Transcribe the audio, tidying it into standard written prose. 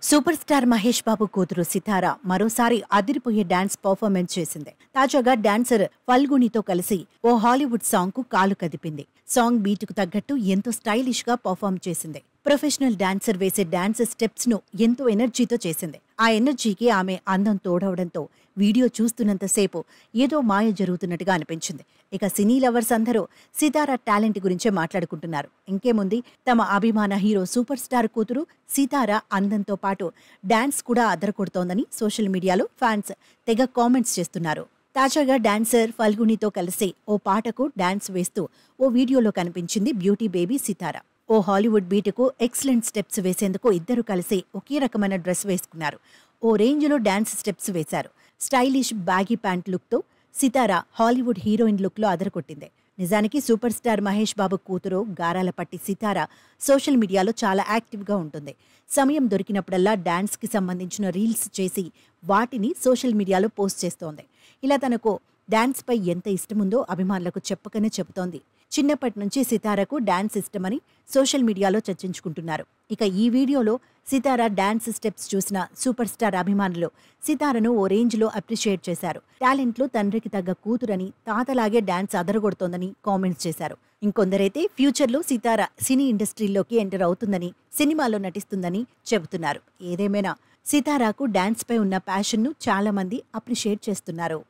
Super star Mahesh Babu కూతురు సితార మరోసారి అదిరిపోయే డాన్స్ పర్ఫార్మెన్స్ చేసింది. తాజాగా డాన్సర్ ఫల్గునితో కలిసి ఓ హాలీవుడ్ సాంగ్ కు కాలు కదిపింది. సాంగ్ బీట్ కు తగ్గట్టు ఎంతో స్టైలిష్ గా పర్ఫార్మ్ చేసింది. ప్రొఫెషనల్ డాన్సర్ వేసే డాన్స్ స్టెప్స్ ను ఎంతో ఎనర్జీతో చేసింది. ఆ ఎనర్జీకి ఆమె అందం తోడవడంతో వీడియో చూస్తున్నంతసేపు ఏదో మాయ జరుగుతున్నట్టుగా అనిపించింది. ఇక సినీ లవర్స్ అందరూ సితార టాలెంట్ గురించే మాట్లాడుకుంటున్నారు. ఇంకేముంది, తమ అభిమాన హీరో సూపర్ స్టార్ కూతురు సితార అందంతో పాటు డాన్స్ కూడా అదరకొడుతోందని సోషల్ మీడియాలో ఫ్యాన్స్ తెగ కామెంట్స్ చేస్తున్నారు. తాజాగా డాన్సర్ ఫల్గునితో కలిసి ఓ పాటకు డాన్స్ వేస్తూ ఓ వీడియోలో కనిపించింది బ్యూటీ బేబీ సితార. ఓ హాలీవుడ్ బీటుకు ఎక్సలెంట్ స్టెప్స్ వేసేందుకు ఇద్దరు కలిసి ఒకే రకమైన డ్రెస్ వేసుకున్నారు. ఓ రేంజ్లో డాన్స్ స్టెప్స్ వేశారు. స్టైలిష్ బ్యాగీ ప్యాంట్ లుక్తో సితార హాలీవుడ్ హీరోయిన్ లుక్లో అదరకొట్టింది. నిజానికి సూపర్ స్టార్ మహేష్ బాబు కూతురు గారాల పట్టి సితార సోషల్ మీడియాలో చాలా యాక్టివ్గా ఉంటుంది. సమయం దొరికినప్పుడల్లా డాన్స్కి సంబంధించిన రీల్స్ చేసి వాటిని సోషల్ మీడియాలో పోస్ట్ చేస్తోంది. ఇలా తనకు డాన్స్పై ఎంత ఇష్టముందో అభిమానులకు చెప్పకనే చెబుతోంది. చిన్నప్పటి నుంచి సితారకు డాన్స్ ఇష్టమని సోషల్ మీడియాలో చర్చించుకుంటున్నారు. ఇక ఈ వీడియోలో సితార డాన్స్ స్టెప్స్ చూసిన సూపర్ స్టార్ అభిమానులు సితారను ఓ రేంజ్లో అప్రిషియేట్ చేశారు. టాలెంట్లో తండ్రికి తగ్గ కూతురని, తాతలాగే డాన్స్ అదరగొడుతోందని కామెంట్స్ చేశారు. ఇంకొందరైతే ఫ్యూచర్లో సితార సినీ ఇండస్ట్రీలోకి ఎంటర్ అవుతుందని, సినిమాలో నటిస్తుందని చెబుతున్నారు. ఏదేమైనా సితారకు డాన్స్పై ఉన్న ప్యాషన్ను చాలా మంది అప్రిషియేట్ చేస్తున్నారు.